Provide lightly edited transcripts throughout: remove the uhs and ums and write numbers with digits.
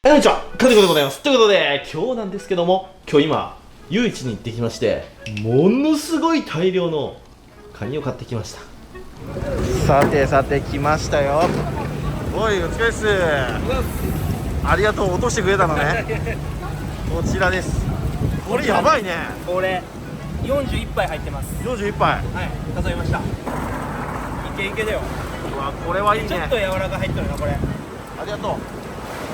こんにちは、かずこでございます。ということで、今日なんですけども、今、夜市に行ってきまして、ものすごい大量のカニを買ってきました。さてさて、来ましたよ。おい、お疲れっす。ありがとう、落としてくれたのね。こちらです。これやばいね。これ41杯入ってます。41杯。はい、数えました。いけいけだよ。うわ、これはいいね。ちょっと柔らか入ってるな、これ。ありがとう。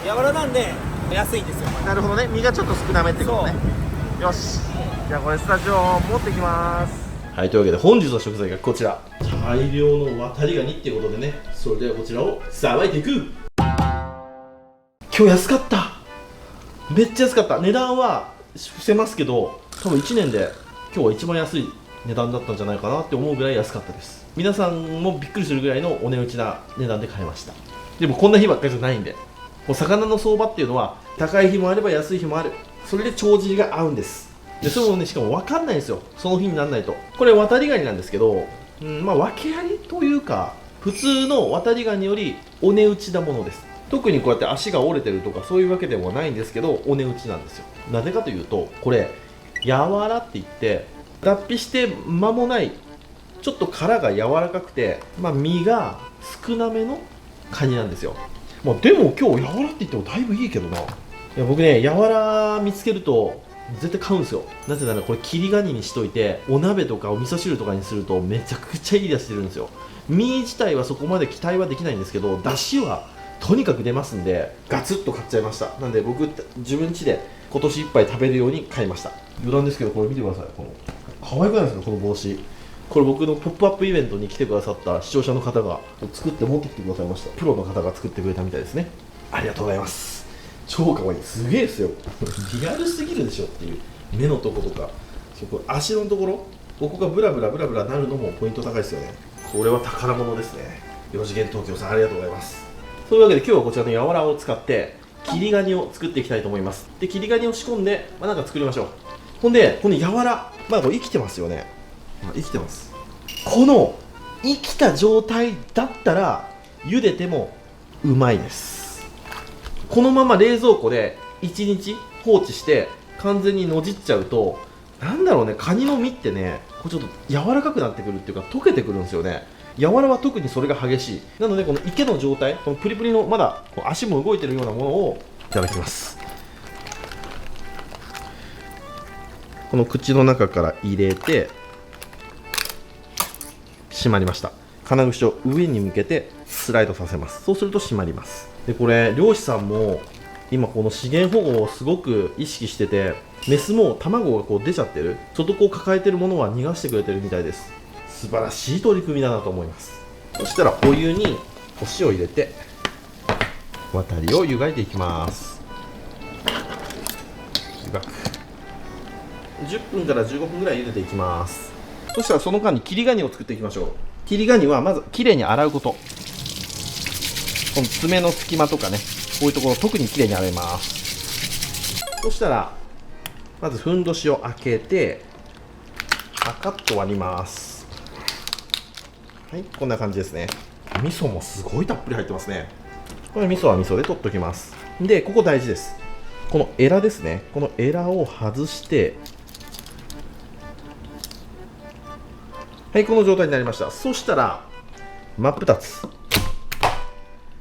柔らなんで安いんですよ。なるほどね、身がちょっと少なめってことね。よし、じゃあこれスタジオ持ってきます。はい、というわけで本日の食材がこちら、大量の渡りガニっていうことでね、それではこちらをさばいていく。今日安かった、めっちゃ安かった。値段は伏せますけど、多分1年で今日は一番安い値段だったんじゃないかなって思うぐらい安かったです。皆さんもびっくりするぐらいのお値打ちな値段で買えました。でもこんな日ばっかりじゃないんで、もう魚の相場っていうのは高い日もあれば安い日もある。それで帳尻が合うんです。でそれもね、しかも分かんないんですよ、その日にならないと。これ渡りガニなんですけど、まあ訳ありというか、普通の渡りガニよりお値打ちなものです。特にこうやって足が折れてるとかそういうわけでもないんですけど、お値打ちなんですよ。なぜかというと、これ柔らって言って脱皮して間もない、ちょっと殻が柔らかくて、身が少なめのカニなんですよ。でも今日柔らって言ってもだいぶいいけどな。いや僕ね、柔ら見つけると絶対買うんですよ。なぜならこれ切りガニにしといてお鍋とかお味噌汁とかにするとめちゃくちゃいい出してるんですよ。身自体はそこまで期待はできないんですけど、出汁はとにかく出ますんでガツッと買っちゃいました。なんで僕自分家で今年いっぱい食べるように買いました。余談ですけど、これ見てください。この可愛くないですか、この帽子。これ僕のポップアップイベントに来てくださった視聴者の方が作って持ってきてくださいました。プロの方が作ってくれたみたいですね。ありがとうございます。超可愛い、すげえですよ。リアルすぎるでしょっていう。目のとことか、そこ足のところ、ここがブラブラブラブラなるのもポイント高いですよね。これは宝物ですね。4次元東京さん、ありがとうございます。というわけで今日はこちらの柔らを使って切りガニを作っていきたいと思います。で、切りガニを仕込んで、なんか作りましょう。ほんでこの柔ら、これ生きてますよね。生きてます。この生きた状態だったら茹でてもうまいです。このまま冷蔵庫で1日放置して完全にのじっちゃうと、なんだろうね、カニの身ってね、これちょっと柔らかくなってくるっていうか溶けてくるんですよね。柔らは特にそれが激しい。なのでこの池の状態、このプリプリのまだ足も動いてるようなものをいただきます。この口の中から入れて閉まりました。金串を上に向けてスライドさせます。そうすると閉まります。でこれ漁師さんも今この資源保護をすごく意識してて、メスも卵がこう出ちゃってる、外こう抱えてるものは逃がしてくれてるみたいです。素晴らしい取り組みだなと思います。そしたらお湯にお塩を入れて渡りを湯がいていきます。湯がく10分から15分ぐらい茹でていきます。そしたらその間に切りガニを作っていきましょう。切りガニはまずきれいに洗うこと。この爪の隙間とかね、こういうところ特にきれいに洗います。そしたらまずふんどしを開けてパカッと割ります。はい、こんな感じですね。味噌もすごいたっぷり入ってますね。これ味噌は味噌で取っておきます。でここ大事です。このエラですね。このエラを外して、はい、この状態になりました。そしたら真っ二つ、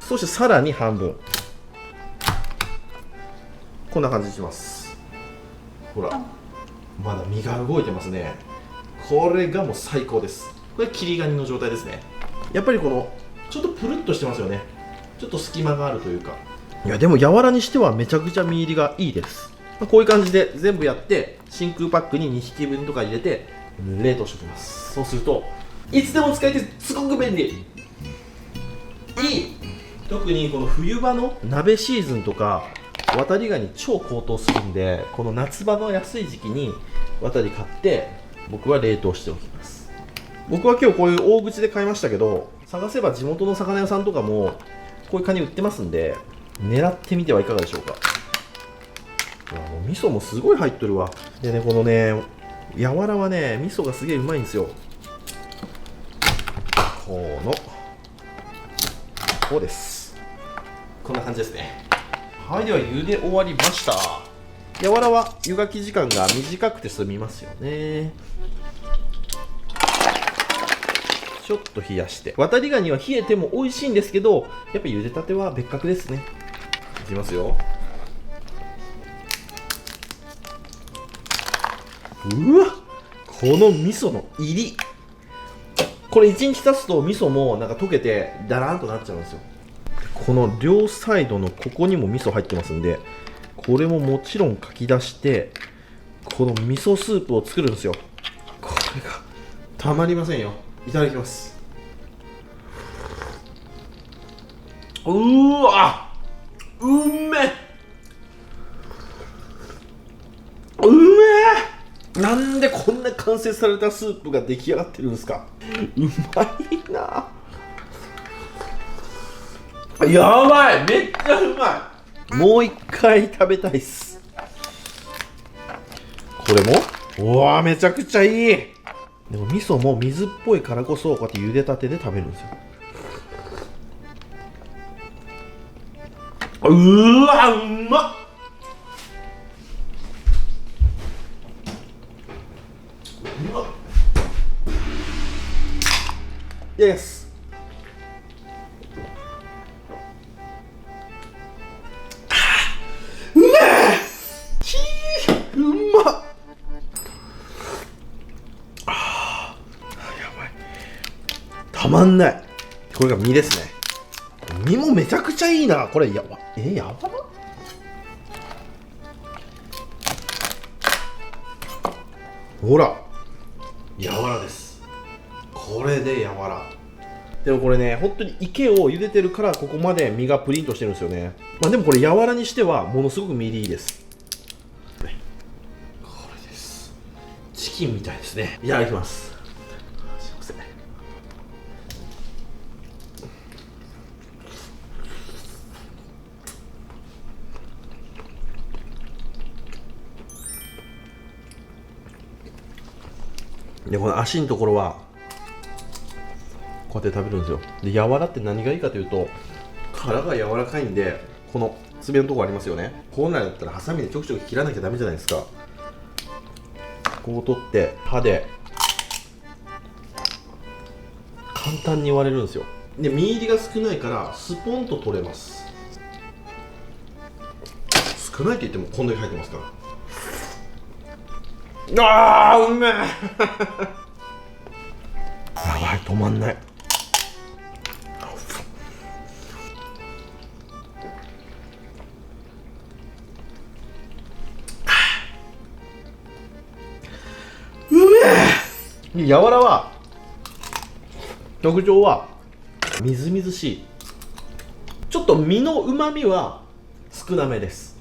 そしてさらに半分、こんな感じにします。ほら、まだ身が動いてますね。これがもう最高です。これ切りガニの状態ですね。やっぱりこのちょっとプルッとしてますよね。ちょっと隙間があるというか。いやでも柔らにしてはめちゃくちゃ身入りがいいです。こういう感じで全部やって真空パックに2匹分とか入れて冷凍しておきます。そうするといつでも使えてすごく便利。いい。特にこの冬場の鍋シーズンとか渡りガニ超高騰するんで、この夏場の安い時期に渡り買って僕は冷凍しておきます。僕は今日こういう大口で買いましたけど、探せば地元の魚屋さんとかもこういうカニ売ってますんで、狙ってみてはいかがでしょうか。もう味噌もすごい入ってるわ。でね、このね柔らはね、味噌がすげえうまいんですよ。こうです。こんな感じですね。はい、では茹で終わりました。やわらは湯がき時間が短くて済みますよね。ちょっと冷やして、渡りガニは冷えても美味しいんですけど、やっぱ茹でたては別格ですね。いきますよ。うわ、この味噌の入り、これ1日経つと味噌もなんか溶けてダラーンとなっちゃうんですよ。この両サイドのここにも味噌入ってますんで、これももちろんかき出して、この味噌スープを作るんですよ。これがたまりませんよ。いただきます。うわ、うめえ、うめえ。なんでこんな完成されたスープが出来上がってるんですか。うまいな。やばい、めっちゃうまい。もう一回食べたいっす。これも、うわ、めちゃくちゃいい。でも味噌も水っぽいからこそ、こうやって茹でたてで食べるんですよ。うわ、うまっ。うまっ。イエス。うめえ。うまっ。やばい。たまんない。これが身ですね。身もめちゃくちゃいいな。これやばら、ほら、やわらです。これでやわら。でもこれね、本当に池を茹でてるからここまで身がプリンとしてるんですよね。まあでもこれやわらにしてはものすごく身入りいいです。これです。チキンみたいですね。いただきます。すいません。でこの足のところはこうやって食べるんですよ。でやわらって何がいいかというと、殻が柔らかいんで、この爪のところありますよね。本来だったらハサミでちょくちょく切らなきゃダメじゃないですか。こう取って歯で簡単に割れるんですよ。で身入りが少ないからスポンと取れます。少ないって言ってもこんだけ入ってますから。あー、うめえ。やばい、止まんない。うめえ。やわらは特徴はみずみずしい。ちょっと身のうまみは少なめです。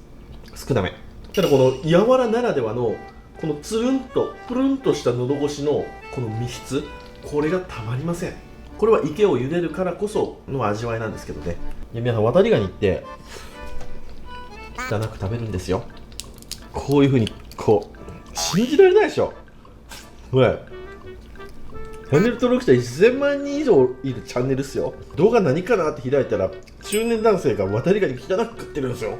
少なめ。ただこのやわらならではのこのつるんとプルンとした喉越しのこの身質、これがたまりません。これは池を茹でるからこその味わいなんですけどね。いや皆さん、渡りガニって汚く食べるんですよ。こういう風にこう信じられないでしょ。これチャンネル登録者1000万人以上いるチャンネルっすよ。動画何かなって開いたら中年男性が渡りガニ汚く食ってるんですよ。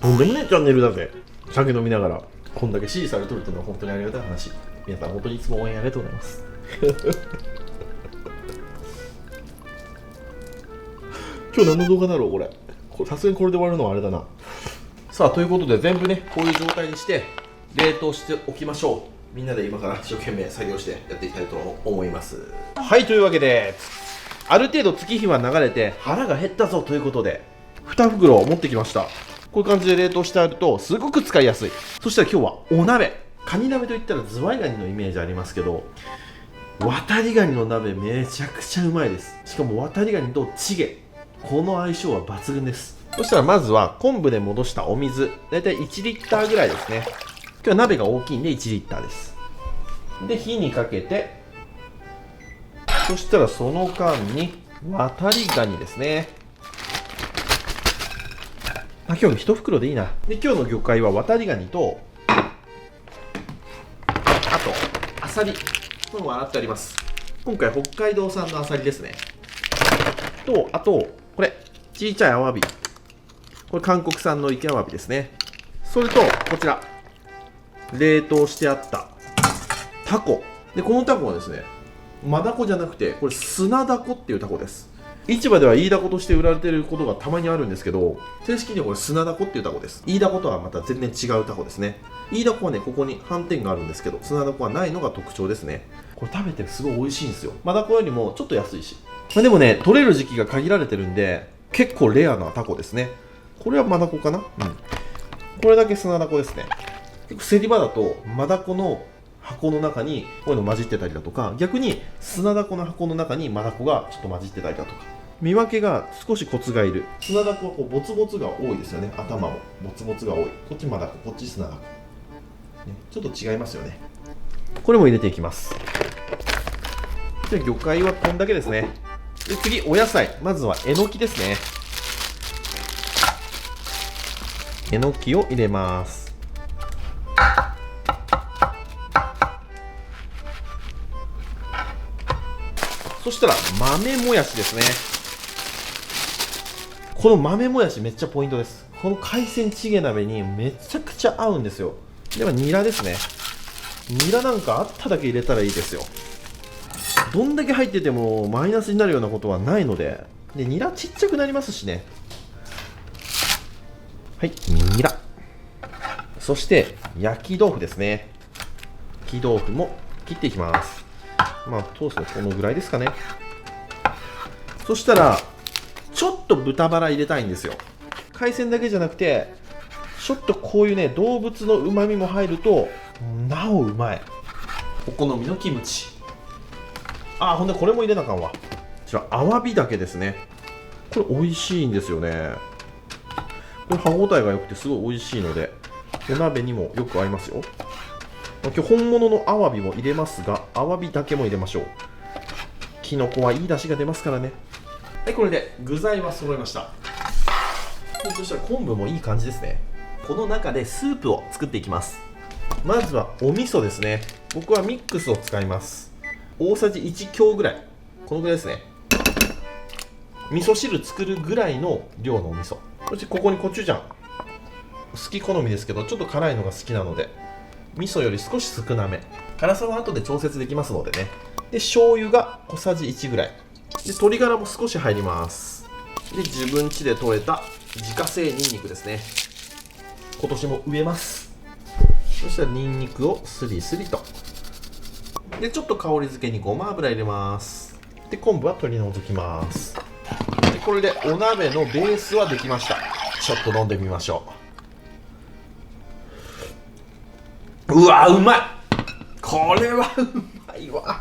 とんでもねえチャンネルだぜ。酒飲みながらこんだけ支持されとるっていうのは本当にありがたい話。皆さん本当にいつも応援ありがとうございます今日何の動画だろうこれ。さすがにこれで終わるのはあれだな。さあということで全部ねこういう状態にして冷凍しておきましょう。みんなで今から一生懸命作業してやっていきたいと思います。はい、というわけである程度月日は流れて腹が減ったぞということで2袋持ってきました。こういう感じで冷凍してあるとすごく使いやすい。そしたら今日はお鍋、カニ鍋といったらズワイガニのイメージありますけど、渡りガニの鍋めちゃくちゃうまいです。しかも渡りガニとチゲ、この相性は抜群です。そしたらまずは昆布で戻したお水、だいたい1リッターぐらいですね。今日は鍋が大きいんで1リッターです。で火にかけて、そしたらその間に渡りガニですね。今日の1袋でいいな。で今日の魚介は渡りガニとあとアサリ、これも洗ってあります。今回北海道産のアサリですね。とあとこれちいちゃいアワビ、これ韓国産の池アワビですね。それとこちら冷凍してあったタコで、このタコはですねマダコじゃなくてこれ砂ダコっていうタコです。市場ではイイダコとして売られていることがたまにあるんですけど、正式にはこれ砂ダコっていうタコです。イイダコとはまた全然違うタコですね。イイダコはねここに斑点があるんですけど、砂ダコはないのが特徴ですね。これ食べてすごい美味しいんですよ。マダコよりもちょっと安いし、でもね取れる時期が限られてるんで結構レアなタコですね。これはマダコかな、これだけ砂ダコですね。結構競り場だとマダコの箱の中にこういうの混じってたりだとか、逆に砂ダコの箱の中にマダコがちょっと混じってたりだとか、見分けが少しコツがいる。砂ダコはこうボツボツが多いですよね。頭もボツボツが多い。こっちマダコ、こっち砂ダコ、ね、ちょっと違いますよね。これも入れていきます。じゃあ魚介はこんだけですね。で次お野菜、まずはえのきですね。えのきを入れます。そしたら豆もやしですね。この豆もやしめっちゃポイントです。この海鮮チゲ鍋にめちゃくちゃ合うんですよ。ではニラですね。ニラなんかあっただけ入れたらいいですよ。どんだけ入っててもマイナスになるようなことはないので、ニラちっちゃくなりますしね。はい、ニラ。そして焼き豆腐ですね。焼き豆腐も切っていきます。まあ通すのこのぐらいですかね。そしたらちょっと豚バラ入れたいんですよ。海鮮だけじゃなくてちょっとこういうね動物のうまみも入るとなおうまい。お好みのキムチ、ほんでこれも入れなあかんわ。こちらアワビだけですね。これ美味しいんですよね。これ歯ごたえが良くてすごい美味しいのでお鍋にもよく合いますよ。今日本物のアワビも入れますが、アワビだけも入れましょう。キノコはいい出汁が出ますからね。はい、これで具材は揃いました。そしたら昆布もいい感じですね。この中でスープを作っていきます。まずはお味噌ですね。僕はミックスを使います。大さじ1強ぐらい、このぐらいですね。味噌汁作るぐらいの量のお味噌。そしてここにコチュジャン、好き好みですけどちょっと辛いのが好きなので味噌より少し少なめ。辛さは後で調節できますのでね。で醤油が小さじ1ぐらいで、鶏ガラも少し入ります。で自分家で採れた自家製ニンニクですね。今年も植えます。そしたらニンニクをスリスリと、でちょっと香り付けにごま油入れます。で昆布は取り除きます。でこれでお鍋のベースはできました。ちょっと飲んでみましょう。うわうまい。これはうまいわ。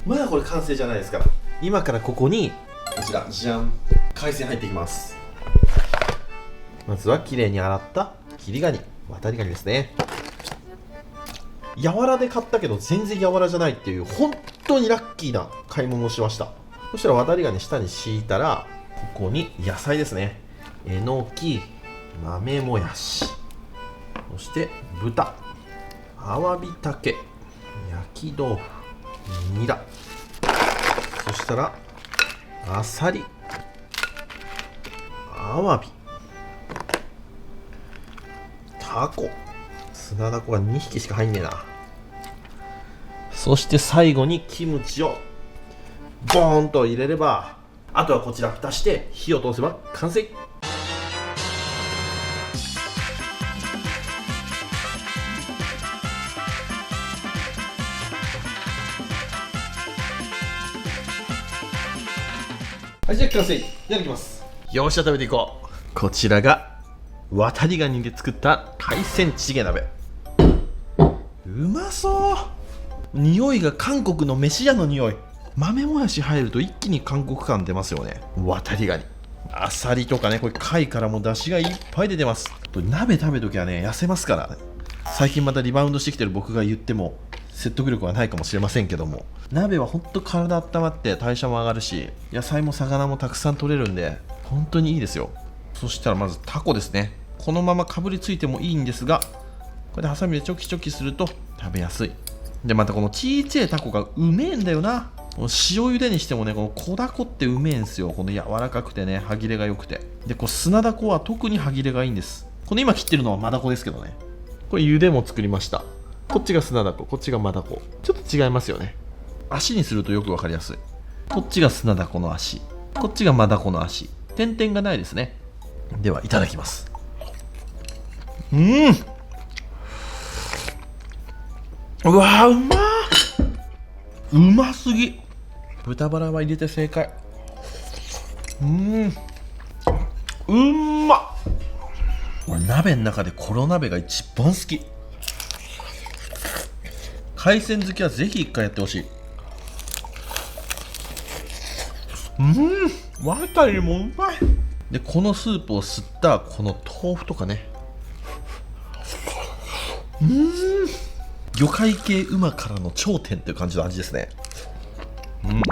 まだこれ完成じゃないですから。今からここにこちらじゃん、海鮮入っていきます。まずはきれいに洗った切りガニ、渡りガニですね。柔らで買ったけど全然柔らじゃないっていう本当にラッキーな買い物をしました。そしたら渡りガニ下に敷いたら、ここに野菜ですね。えのき、豆もやし、そして豚、アワビタケ、焼き豆腐、ニラ、そしたらあさり、アワビ、タコ、砂ダコが2匹しか入んねえな。そして最後にキムチをボーンと入れれば、あとはこちら蓋して火を通せば完成。はい、じゃあ完成。いただきます。よっしゃ、食べていこう。こちらが渡りガニで作った海鮮チゲ鍋。うまそう。匂いが韓国の飯屋の匂い。豆もやし入ると一気に韓国感出ますよね。渡りガニ、あさりとかね、これ貝からも出汁がいっぱい出てます。鍋食べときはね痩せますからね。最近またリバウンドしてきてる僕が言っても説得力はないかもしれませんけども、鍋はほんと体温まって代謝も上がるし、野菜も魚もたくさん取れるんで本当にいいですよ。そしたらまずタコですね。このままかぶりついてもいいんですが、これでハサミでチョキチョキすると食べやすい。でまたこのちいちゃいタコがうめえんだよな。この塩茹でにしてもね、この小ダコってうめえんすよ。この柔らかくてね、歯切れが良くて。で、こう砂ダコは特に歯切れがいいんです。この今切ってるのはマダコですけどね。これ茹でも作りました。こっちが砂ダコ、こっちがマダコ。ちょっと違いますよね。足にするとよくわかりやすい。こっちが砂ダコの足、こっちがマダコの足。点々がないですね。では、いただきます。うわー、うまー。うますぎ。豚バラは入れて正解。うんまっ。俺鍋の中でコロ鍋が一番好き。海鮮好きはぜひ一回やってほしい。わたりもうまい。でこのスープを吸ったこの豆腐とかね、魚介系うまからの頂点っていう感じの味ですね。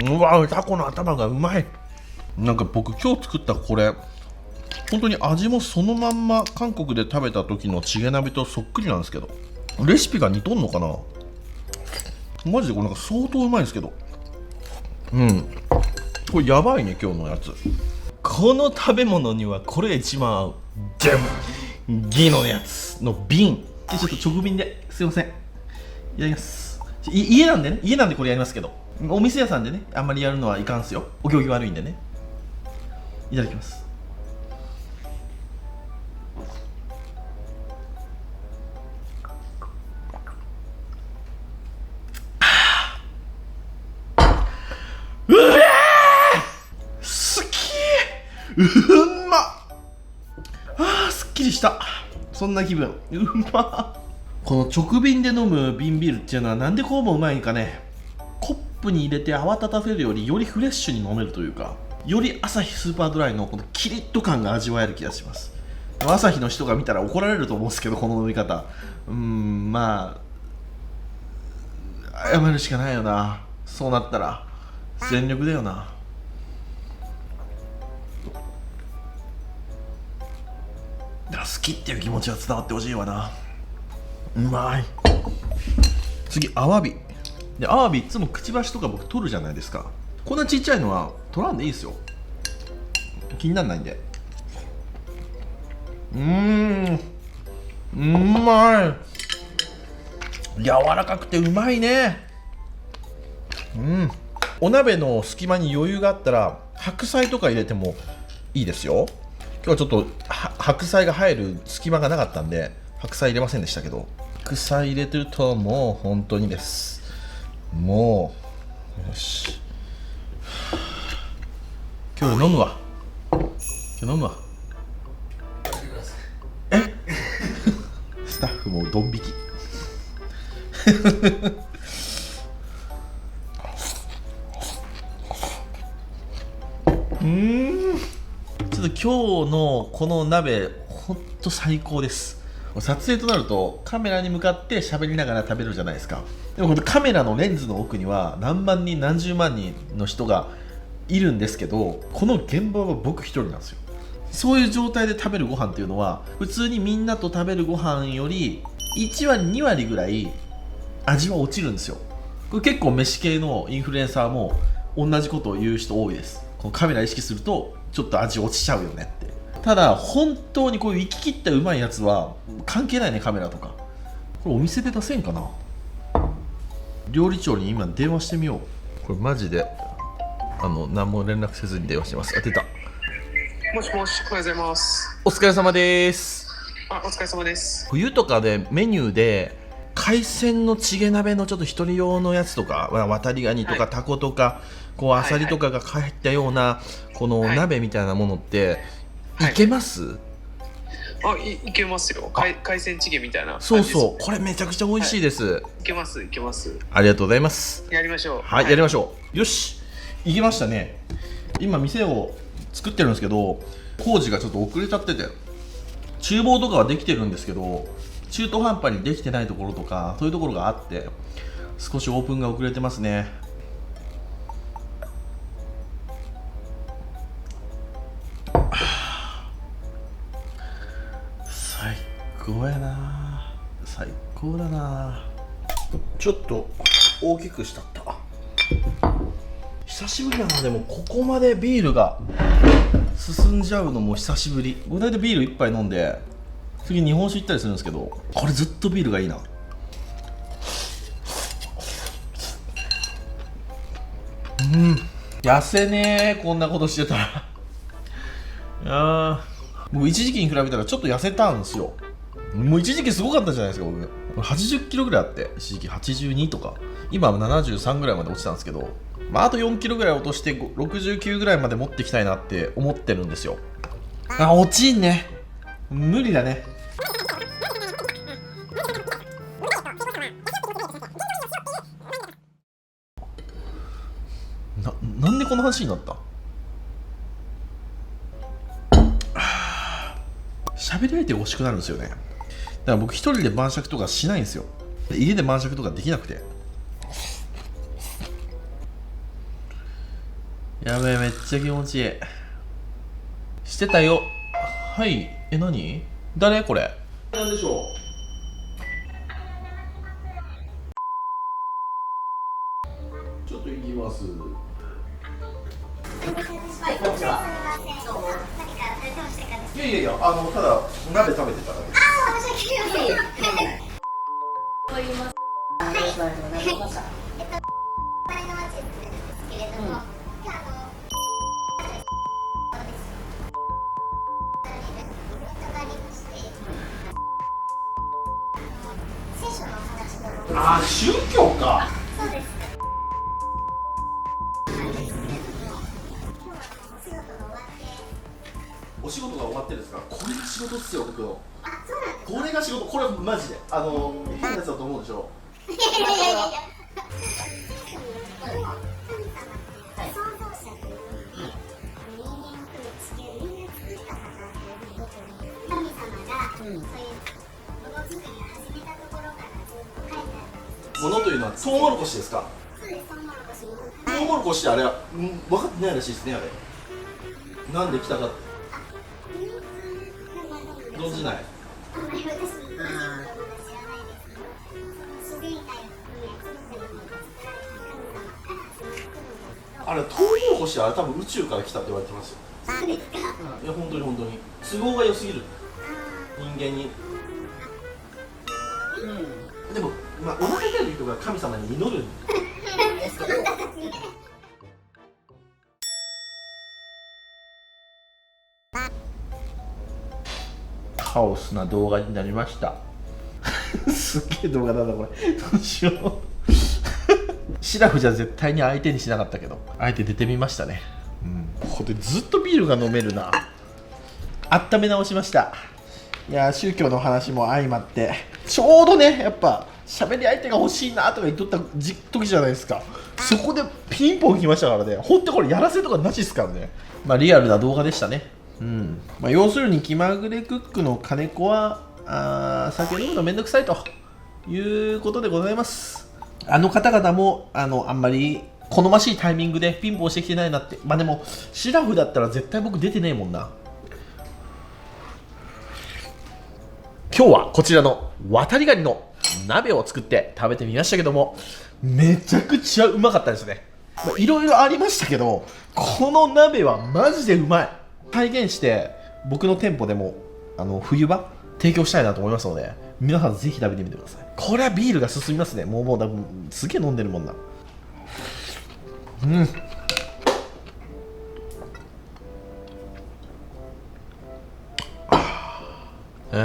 うわ、タコの頭がうまい。なんか僕今日作ったこれ本当に味もそのまんま韓国で食べた時のチゲ鍋とそっくりなんですけど、レシピが似とんのかな。マジでこれなんか相当うまいんですけど、これやばいね今日のやつ。この食べ物にはこれが一番合う。じゃん、ギのやつの瓶。ちょっと直瓶ですいません、いただきます。家なんでね、家なんでこれやりますけど、お店屋さんでねあんまりやるのはいかんすよ。お行儀悪いんでね。いただきます。うんまっ。すっきりした。そんな気分。まっ。この直瓶で飲む瓶ビールっていうのはなんでこうもうまいんかね。コップに入れて泡立たせるよりよりフレッシュに飲めるというか、よりアサヒスーパードライのこのキリッと感が味わえる気がします。アサヒの人が見たら怒られると思うんですけど、この飲み方。まあ謝るしかないよな。そうなったら全力だよな。だから好きっていう気持ちは伝わってほしいわな。うまい。次アワビで、アワビいつもくちばしとか僕取るじゃないですか。こんなちっちゃいのは取らんでいいですよ、気にならないんで。うまい。柔らかくてうまいね。お鍋の隙間に余裕があったら白菜とか入れてもいいですよ。今日はちょっと白菜が入る隙間がなかったんで白菜入れませんでしたけど、白菜入れてるともう本当にです。もうよし、今日飲むわ。スタッフもドン引き。ちょっと今日のこの鍋ほんと最高です。撮影となるとカメラに向かって喋りながら食べるじゃないですか。でもこのカメラのレンズの奥には何万人何十万人の人がいるんですけど、この現場は僕一人なんですよ。そういう状態で食べるご飯っていうのは普通にみんなと食べるご飯より1割2割ぐらい味は落ちるんですよ。これ結構飯系のインフルエンサーも同じことを言う人多いです。このカメラ意識するとちょっと味落ちちゃうよねって。ただ本当にこういう行き切ったうまいやつは関係ないね、カメラとか。これお店で出せんかな。料理長に今電話してみよう。これマジで何も連絡せずに電話してます。当てた。もしもし、おはようございます。お疲れ様です。お疲れ様です。冬とかでメニューで海鮮のチゲ鍋のちょっと一人用のやつとか、渡りガニとかタコとか、こうアサリとかが入ったようなこの鍋みたいなものっていけます？いけますよ。海鮮チゲみたいな。そうそう、これめちゃくちゃ美味しいです。いけます。ありがとうございます。やりましょう。はい、やりましょう。よし、いけましたね。今店を作ってるんですけど工事がちょっと遅れちゃってて、厨房とかはできてるんですけど中途半端にできてないところとかそういうところがあって少しオープンが遅れてますね。最高やな、最高だな。ちょっと大きくしたった。久しぶりやな。でもここまでビールが進んじゃうのも久しぶり。大体でビール1杯飲んで次日本酒行ったりするんですけど、これずっとビールがいいな。痩せねー、こんなことしてたら僕一時期に比べたらちょっと痩せたんですよ。もう一時期すごかったじゃないですか。僕80キロぐらいあって、一時期82とか、今は73ぐらいまで落ちたんですけど、あと4キロぐらい落として69ぐらいまで持っていきたいなって思ってるんですよ。落ちんね、無理だね。なんでこの話になった？喋り相手が欲しくなるんですよね。だから僕一人で晩酌とかしないんですよ。家で晩酌とかできなくて。やべえ、めっちゃ気持ちいい。してたよ。はい。何？誰これ？なんでしょう。ちょっと行きます。はい、こんにちは。いやいやいや、ただ鍋食べてただけ。申し訳ありません。と言います。はい。前の町ですけれども、聖書の話の。宗教か。そうです。お仕事が終わってですか？これが仕事っすよ、僕の。あ、そうなんです。これが仕事、これマジで。変なやつだと思うでしょ。いやいやいやいや。神様って創造者という人間を含め地球みんな作った方ということに、神様がそういうものづくりを始めたところからずっと書いてあるんですよ。ものというのはトウモロコシですか？そうです、トウモロコシも。トウモロコシってあれは、分かってないらしいですね、あれ。なんで来たかって。存じない。あんまり私も詳しいことはまだ知らないですけど、自然界を含め全てのものが作られた神様から始まってるんですけど。あれ、トウモロコシはあれ多分宇宙から来たって言われてますよ。そうですか。いや、本当に本当に。都合が良すぎる。人間に。でも、お腹痛い時とか神様に祈る。カオスな動画になりましたすっげえ動画なんだこれ。どうしようシラフじゃ絶対に相手にしなかったけど、あえて出てみましたね。ここでずっとビールが飲めるな。温め直しました。いや宗教の話も相まってちょうどね、やっぱ喋り相手が欲しいなとか言っとった時じゃないですか。そこでピンポン来ましたからね。ほんとこれやらせとかなしですからね。リアルな動画でしたね。要するに気まぐれクックの金子は酒飲むのめんどくさいということでございます。あの方々もあんまり好ましいタイミングでピンポンしてきてないなって。でもシラフだったら絶対僕出てねえもんな。今日はこちらの渡りガニの鍋を作って食べてみましたけども、めちゃくちゃうまかったですね。いろいろありましたけど、この鍋はマジでうまい。再現して僕の店舗でも冬場提供したいなと思いますので、皆さんぜひ食べてみてください。これはビールが進みますね。もう多分すげえ飲んでるもんな。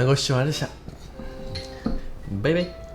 ご視聴ありがとうございました。バイバイ。